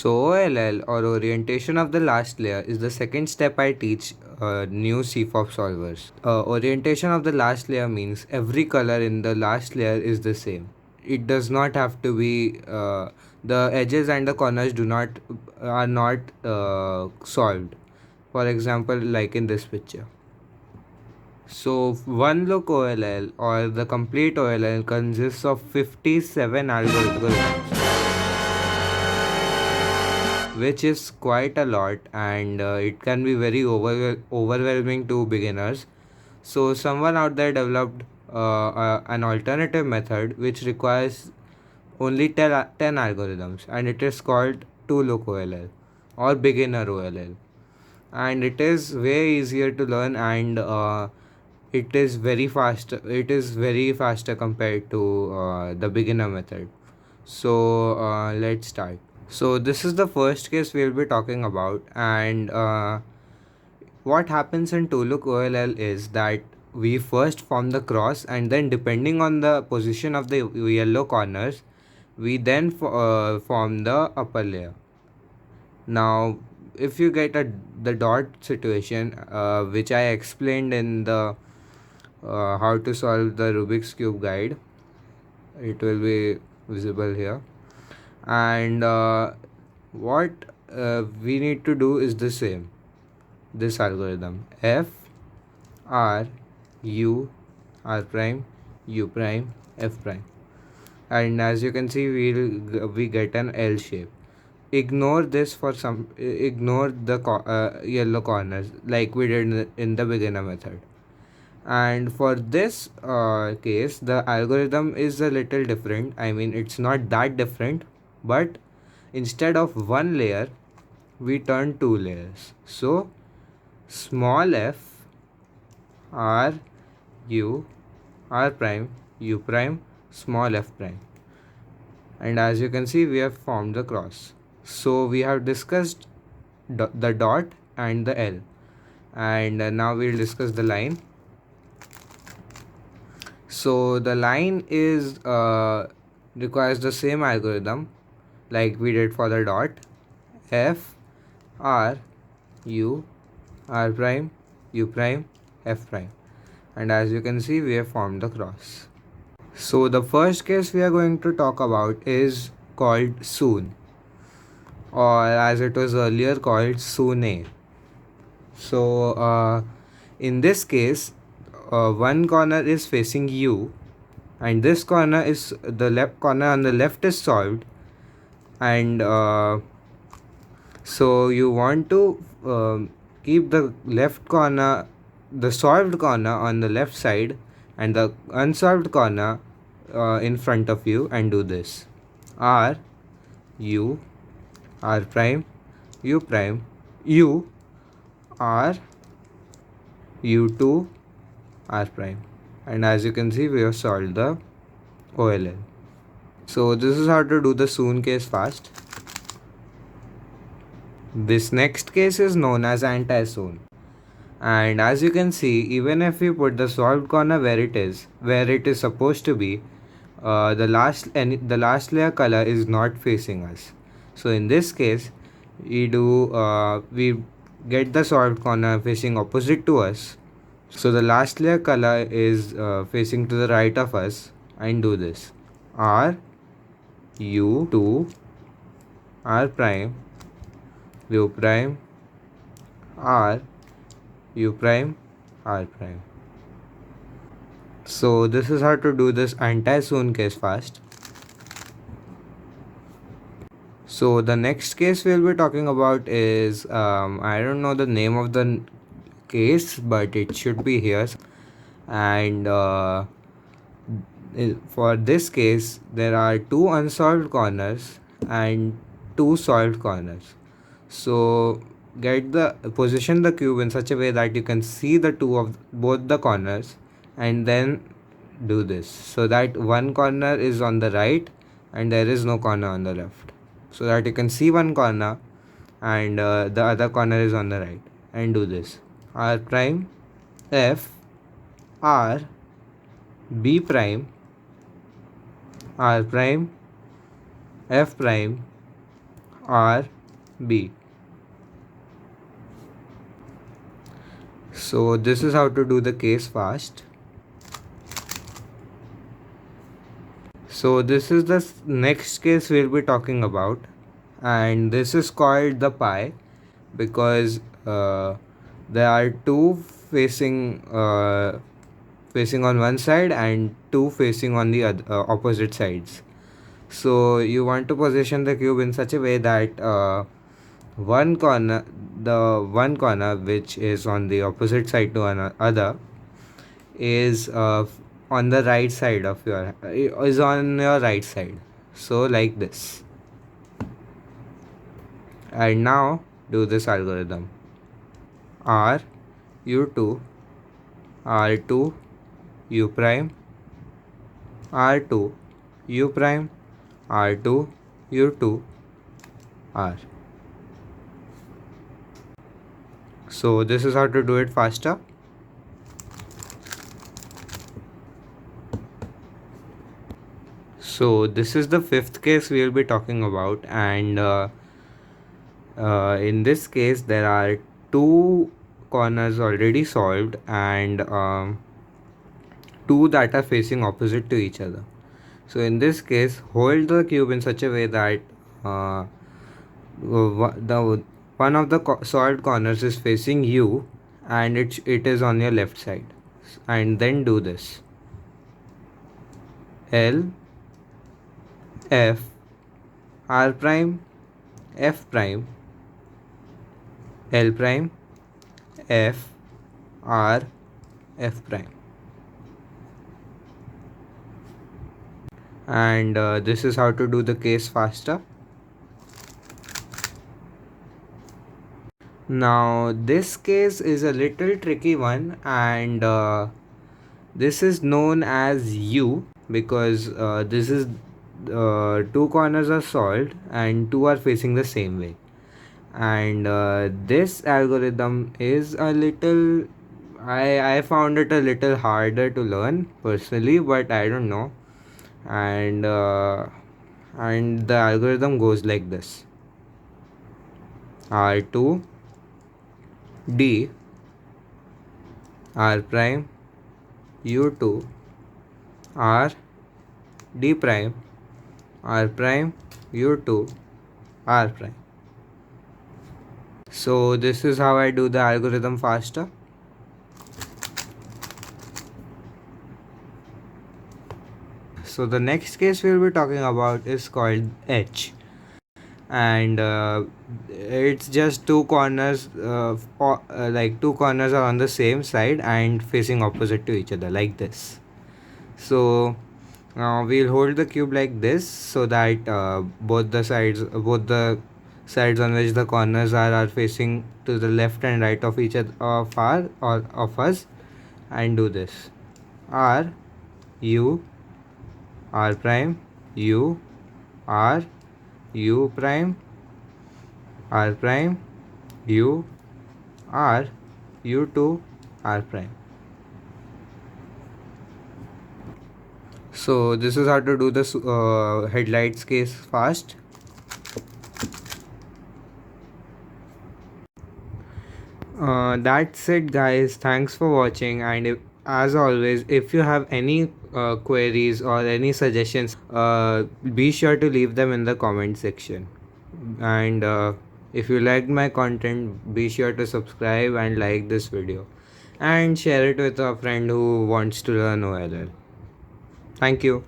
So OLL, or orientation of the last layer, is the second step I teach new CFOP solvers. Orientation of the last layer means every color in the last layer is the same. It does not have to be the edges and the corners are not solved. For example, like in this picture. So one look OLL, or the complete OLL, consists of 57 algorithms, which is quite a lot, and it can be very overwhelming to beginners. So someone out there developed an alternative method which requires only 10 algorithms, and it is called 2-look OLL or beginner OLL, and it is way easier to learn, and it is very faster compared to the beginner method. So let's start. So this is the first case we'll be talking about, and what happens in 2-look OLL is that we first form the cross, and then depending on the position of the yellow corners, we then form the upper layer. Now if you get the dot situation, which I explained in the how to solve the Rubik's Cube guide, it will be visible here, and what we need to do is the same, this algorithm: F R U R prime U prime F prime, and as you can see we get an L shape. Ignore the yellow corners like we did in the beginner method. And for this case, the algorithm is a little different. I mean, it's not that different, but instead of one layer, we turn two layers. So small f r u r prime u prime small f prime, and as you can see we have formed the cross. So we have discussed the dot and the L, and now we'll discuss the line. So the line is requires the same algorithm like we did for the dot: F R U R prime U prime F prime, and as you can see we have formed the cross. So the first case we are going to talk about is called SUNE, or as it was earlier called SUNE. So in this case, one corner is facing U, and this corner is the left corner on the left is solved, and so you want to keep the left corner, the solved corner, on the left side, and the unsolved corner in front of you, and do this: R U R prime U prime U R U2 R prime, and as you can see we have solved the OLL. So this is how to do the SUNE case fast. This next case is known as ANTI-SUNE, and as you can see, even if we put the solved corner where it is supposed to be, the last layer color is not facing us. So in this case, we get the solved corner facing opposite to us. So the last layer color is facing to the right of us, and do this: R U2 R prime U prime R U prime R prime. So this is how to do this ANTI-SUNE case fast. So the next case we'll be talking about is I don't know the name of the case, but it should be here, and for this case there are two unsolved corners and two solved corners. So position the cube in such a way that you can see the both the corners, and then do this so that one corner is on the right and there is no corner on the left, so that you can see one corner and the other corner is on the right, and do this: R prime F R B prime R prime F prime R B. So this is how to do the case fast. So this is the next case we'll be talking about, and this is called the pi because there are two facing on one side and two facing on the opposite sides. So you want to position the cube in such a way that one corner the one corner which is on the opposite side to another is on the right side of your is on your right side, so like this. And now do this algorithm: r u2 r2 u prime r2 u prime r2 u2 r. So this is how to do it faster. So this is the fifth case we will be talking about, and in this case there are two corners already solved and two that are facing opposite to each other. So in this case, hold the cube in such a way that the one of the solved corners is facing you and it is on your left side, and then do this: L F R prime F prime L prime F R F prime. And this is how to do the case faster. Now this case is a little tricky one, and this is known as U because this is two corners are solved and two are facing the same way. And this algorithm is a little, I found it a little harder to learn personally, but I don't know. And the algorithm goes like this: R2 D R prime U2 R D prime R prime U2 R prime. So this is how I do the algorithm faster. So the next case we'll be talking about is called H, and it's just two corners like two corners are on the same side and facing opposite to each other like this. So we'll hold the cube like this so that both the sides on which the corners are facing to the left and right of each other of us, and do this: R U R prime U R U prime R prime U R U2 R prime. So this is how to do this headlights case fast. That's it, guys. Thanks for watching, and as always, if you have any queries or any suggestions, be sure to leave them in the comment section. And if you liked my content, be sure to subscribe and like this video and share it with a friend who wants to learn OLL. Thank you.